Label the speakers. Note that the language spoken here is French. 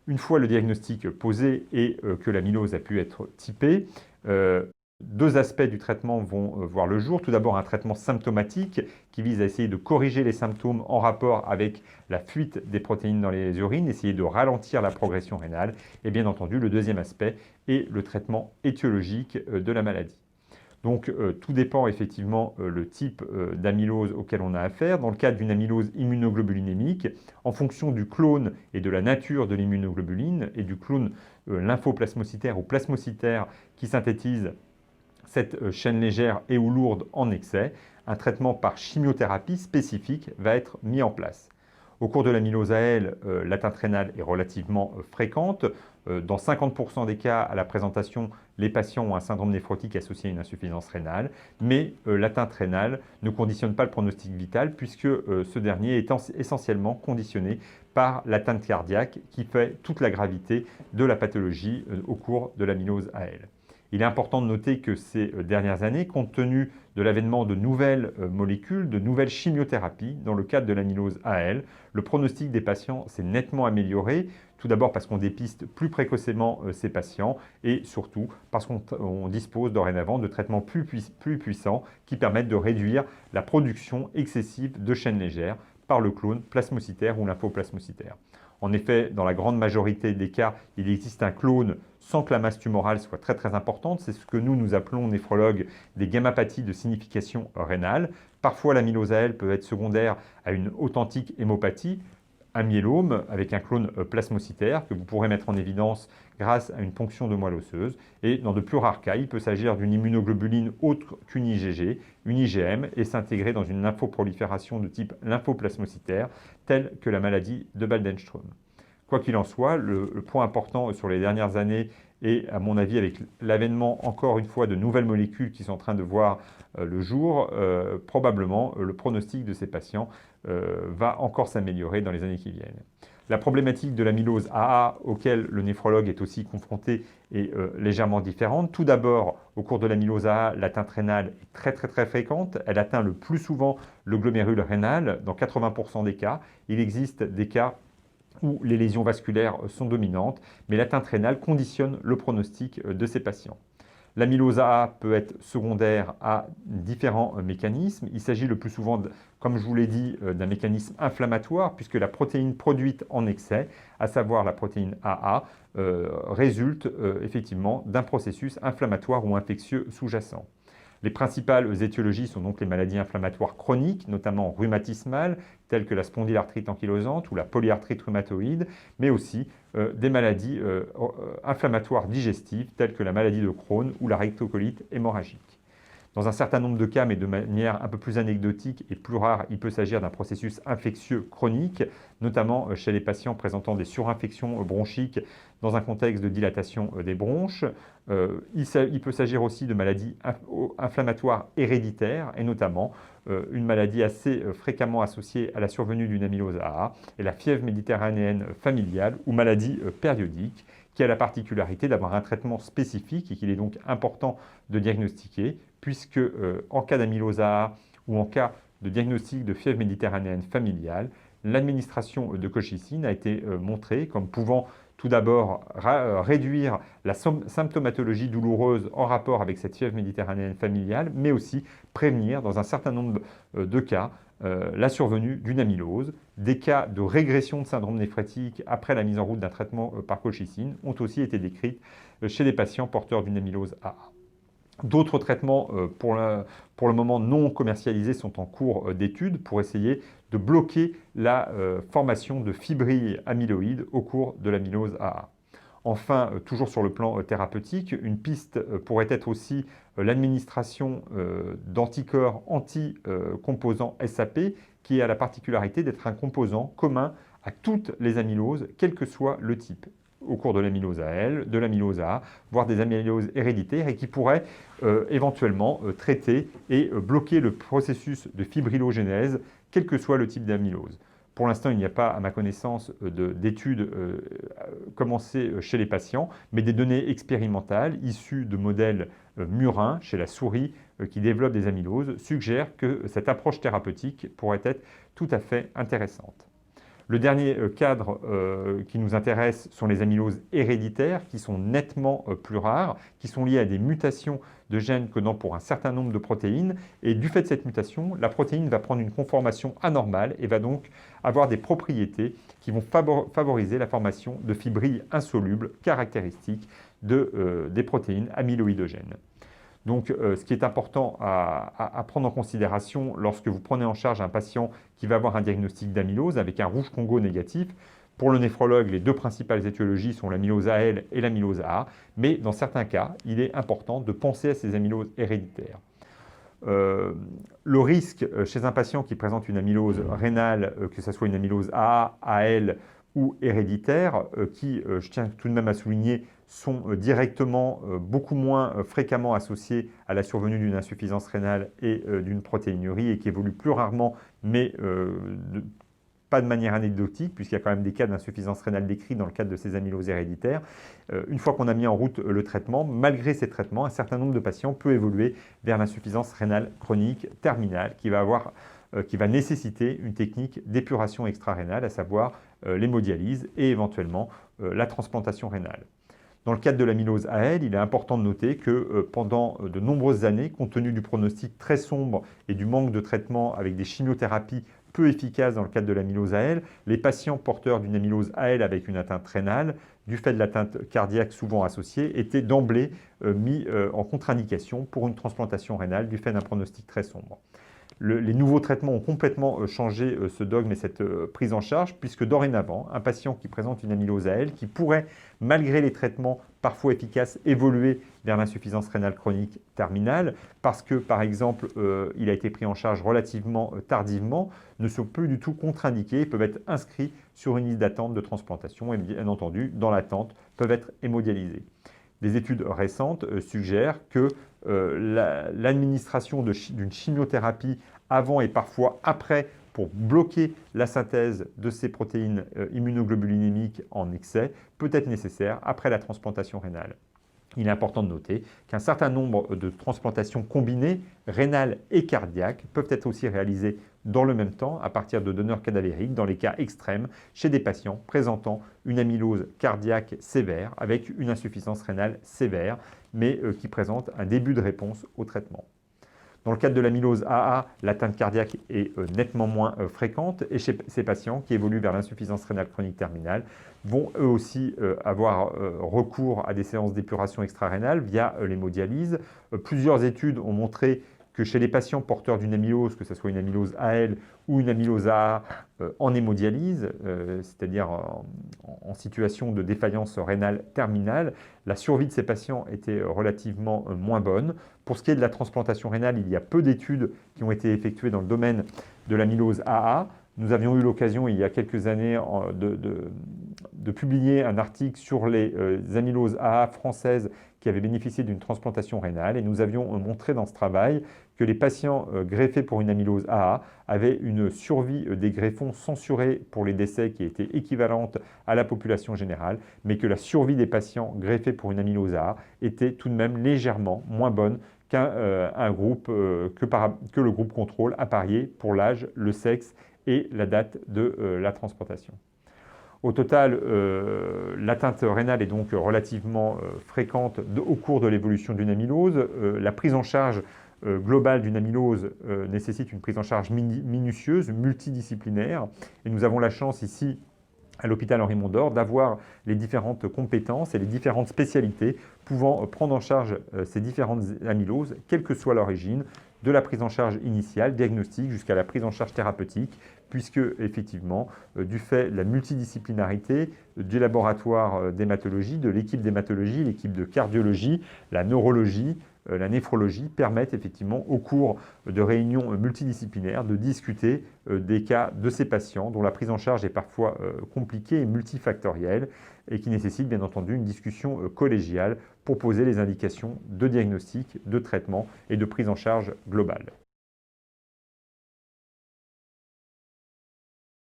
Speaker 1: Une fois le diagnostic posé et que l'amylose a pu être typée, deux aspects du traitement vont voir le jour. Tout d'abord, un traitement symptomatique qui vise à essayer de corriger les symptômes en rapport avec la fuite des protéines dans les urines, essayer de ralentir la progression rénale. Et bien entendu, le deuxième aspect est le traitement étiologique de la maladie. Donc tout dépend effectivement le type d'amylose auquel on a affaire. Dans le cadre d'une amylose immunoglobulinémique, en fonction du clone et de la nature de l'immunoglobuline et du clone lymphoplasmocytaire ou plasmocytaire qui synthétise cette chaîne légère et ou lourde en excès, un traitement par chimiothérapie spécifique va être mis en place. Au cours de l'amylose AL, l'atteinte rénale est relativement fréquente. Dans 50% des cas, à la présentation, les patients ont un syndrome néphrotique associé à une insuffisance rénale, mais l'atteinte rénale ne conditionne pas le pronostic vital puisque ce dernier est essentiellement conditionné par l'atteinte cardiaque qui fait toute la gravité de la pathologie au cours de l'amylose AL. Il est important de noter que ces dernières années, compte tenu de l'avènement de nouvelles molécules, de nouvelles chimiothérapies dans le cadre de l'amylose AL, le pronostic des patients s'est nettement amélioré. Tout d'abord parce qu'on dépiste plus précocement ces patients et surtout parce qu'on dispose dorénavant de traitements plus puissants qui permettent de réduire la production excessive de chaînes légères par le clone plasmocytaire ou lymphoplasmocytaire. En effet, dans la grande majorité des cas, il existe un clone sans que la masse tumorale soit très importante. C'est ce que nous appelons, néphrologues, des gammapathies de signification rénale. Parfois, l'amylose AL peut être secondaire à une authentique hémopathie, un myélome avec un clone plasmocytaire que vous pourrez mettre en évidence grâce à une ponction de moelle osseuse. Et dans de plus rares cas, il peut s'agir d'une immunoglobuline autre qu'une IgG, une IgM, et s'intégrer dans une lymphoprolifération de type lymphoplasmocytaire, telle que la maladie de Waldenström. Quoi qu'il en soit, le point important sur les dernières années et à mon avis avec l'avènement encore une fois de nouvelles molécules qui sont en train de voir le jour, probablement le pronostic de ces patients va encore s'améliorer dans les années qui viennent. La problématique de l'amylose AA auquel le néphrologue est aussi confronté est légèrement différente. Tout d'abord, au cours de l'amylose AA, l'atteinte rénale est très fréquente. Elle atteint le plus souvent le glomérule rénal dans 80% des cas. Il existe des cas où les lésions vasculaires sont dominantes, mais l'atteinte rénale conditionne le pronostic de ces patients. L'amylose AA peut être secondaire à différents mécanismes. Il s'agit le plus souvent, comme je vous l'ai dit, d'un mécanisme inflammatoire, puisque la protéine produite en excès, à savoir la protéine AA, résulte effectivement d'un processus inflammatoire ou infectieux sous-jacent. Les principales étiologies sont donc les maladies inflammatoires chroniques, notamment rhumatismales, telles que la spondylarthrite ankylosante ou la polyarthrite rhumatoïde, mais aussi des maladies inflammatoires digestives, telles que la maladie de Crohn ou la rectocolite hémorragique. Dans un certain nombre de cas, mais de manière un peu plus anecdotique et plus rare, il peut s'agir d'un processus infectieux chronique, notamment chez les patients présentant des surinfections bronchiques dans un contexte de dilatation des bronches. Il peut s'agir aussi de maladies inflammatoires héréditaires, et notamment une maladie assez fréquemment associée à la survenue d'une amylose AA, et la fièvre méditerranéenne familiale ou maladie périodique, qui a la particularité d'avoir un traitement spécifique et qu'il est donc important de diagnostiquer, puisque en cas d'amylose AA ou en cas de diagnostic de fièvre méditerranéenne familiale, l'administration de colchicine a été montrée comme pouvant tout d'abord réduire la symptomatologie douloureuse en rapport avec cette fièvre méditerranéenne familiale, mais aussi prévenir dans un certain nombre de cas la survenue d'une amylose. Des cas de régression de syndrome néphrétique après la mise en route d'un traitement par colchicine ont aussi été décrits chez des patients porteurs d'une amylose AA. D'autres traitements pour le moment non commercialisés sont en cours d'étude pour essayer de bloquer la formation de fibrilles amyloïdes au cours de l'amylose AA. Enfin, toujours sur le plan thérapeutique, une piste pourrait être aussi l'administration d'anticorps anti-composants SAP qui a la particularité d'être un composant commun à toutes les amyloses, quel que soit le type, au cours de l'amylose AL, de l'amylose AA, voire des amyloses héréditaires et qui pourrait éventuellement traiter et bloquer le processus de fibrillogénèse, quel que soit le type d'amylose. Pour l'instant, il n'y a pas, à ma connaissance, d'études commencées chez les patients, mais des données expérimentales issues de modèles murins chez la souris qui développe des amyloses suggèrent que cette approche thérapeutique pourrait être tout à fait intéressante. Le dernier cadre qui nous intéresse sont les amyloses héréditaires, qui sont nettement plus rares, qui sont liées à des mutations de gènes codant pour un certain nombre de protéines. Et du fait de cette mutation, la protéine va prendre une conformation anormale et va donc avoir des propriétés qui vont favoriser la formation de fibrilles insolubles caractéristiques des protéines amyloïdogènes. Donc, ce qui est important à prendre en considération lorsque vous prenez en charge un patient qui va avoir un diagnostic d'amylose avec un rouge Congo négatif, pour le néphrologue, les deux principales étiologies sont l'amylose AL et l'amylose AA, mais dans certains cas, il est important de penser à ces amyloses héréditaires. Le risque chez un patient qui présente une amylose rénale, que ce soit une amylose AA, AL ou héréditaire, qui, je tiens tout de même à souligner, sont directement beaucoup moins fréquemment associés à la survenue d'une insuffisance rénale et d'une protéinurie et qui évoluent plus rarement, mais pas de manière anecdotique, puisqu'il y a quand même des cas d'insuffisance rénale décrits dans le cadre de ces amyloses héréditaires. Une fois qu'on a mis en route le traitement, malgré ces traitements, un certain nombre de patients peut évoluer vers l'insuffisance rénale chronique terminale qui va nécessiter une technique d'épuration extra-rénale, à savoir l'hémodialyse et éventuellement la transplantation rénale. Dans le cadre de l'amylose AL, il est important de noter que pendant de nombreuses années, compte tenu du pronostic très sombre et du manque de traitement avec des chimiothérapies peu efficaces dans le cadre de l'amylose AL, les patients porteurs d'une amylose AL avec une atteinte rénale, du fait de l'atteinte cardiaque souvent associée, étaient d'emblée mis en contre-indication pour une transplantation rénale du fait d'un pronostic très sombre. Les nouveaux traitements ont complètement changé ce dogme et cette prise en charge, puisque dorénavant, un patient qui présente une amylose AL, qui pourrait, malgré les traitements parfois efficaces, évoluer vers l'insuffisance rénale chronique terminale, parce que, par exemple, il a été pris en charge relativement tardivement, ne sont plus du tout contre-indiqués et peuvent être inscrits sur une liste d'attente de transplantation et, bien entendu, dans l'attente, peuvent être hémodialysés. Des études récentes suggèrent que l'administration d'une chimiothérapie avant et parfois après pour bloquer la synthèse de ces protéines immunoglobulinémiques en excès peut être nécessaire après la transplantation rénale. Il est important de noter qu'un certain nombre de transplantations combinées, rénales et cardiaques, peuvent être aussi réalisées dans le même temps à partir de donneurs cadavériques dans les cas extrêmes chez des patients présentant une amylose cardiaque sévère avec une insuffisance rénale sévère, mais qui présentent un début de réponse au traitement. Dans le cadre de l'amylose AA, l'atteinte cardiaque est nettement moins fréquente et chez ces patients qui évoluent vers l'insuffisance rénale chronique terminale vont eux aussi avoir recours à des séances d'épuration extra-rénale via l'hémodialyse. Plusieurs études ont montré que chez les patients porteurs d'une amylose, que ce soit une amylose AL ou une amylose AA en hémodialyse, c'est-à-dire en situation de défaillance rénale terminale, la survie de ces patients était relativement moins bonne. Pour ce qui est de la transplantation rénale, il y a peu d'études qui ont été effectuées dans le domaine de l'amylose AA. Nous avions eu l'occasion, il y a quelques années, de publier un article sur les amyloses AA françaises qui avaient bénéficié d'une transplantation rénale. Et nous avions montré dans ce travail que les patients greffés pour une amylose AA avaient une survie des greffons censurés pour les décès qui était équivalente à la population générale, mais que la survie des patients greffés pour une amylose AA était tout de même légèrement moins bonne qu'un groupe, que le groupe contrôle apparié pour l'âge, le sexe et la date de la transplantation. Au total, l'atteinte rénale est donc relativement fréquente au cours de l'évolution d'une amylose. La prise en charge globale d'une amylose nécessite une prise en charge minutieuse, multidisciplinaire. Et nous avons la chance ici, à l'hôpital Henri Mondor, d'avoir les différentes compétences et les différentes spécialités pouvant prendre en charge ces différentes amyloses, quelle que soit l'origine, de la prise en charge initiale, diagnostique, jusqu'à la prise en charge thérapeutique, puisque effectivement, du fait de la multidisciplinarité du laboratoire d'hématologie, de l'équipe d'hématologie, l'équipe de cardiologie, la neurologie, la néphrologie permettent effectivement au cours de réunions multidisciplinaires de discuter des cas de ces patients dont la prise en charge est parfois compliquée et multifactorielle et qui nécessite bien entendu une discussion collégiale pour poser les indications de diagnostic, de traitement et de prise en charge globale.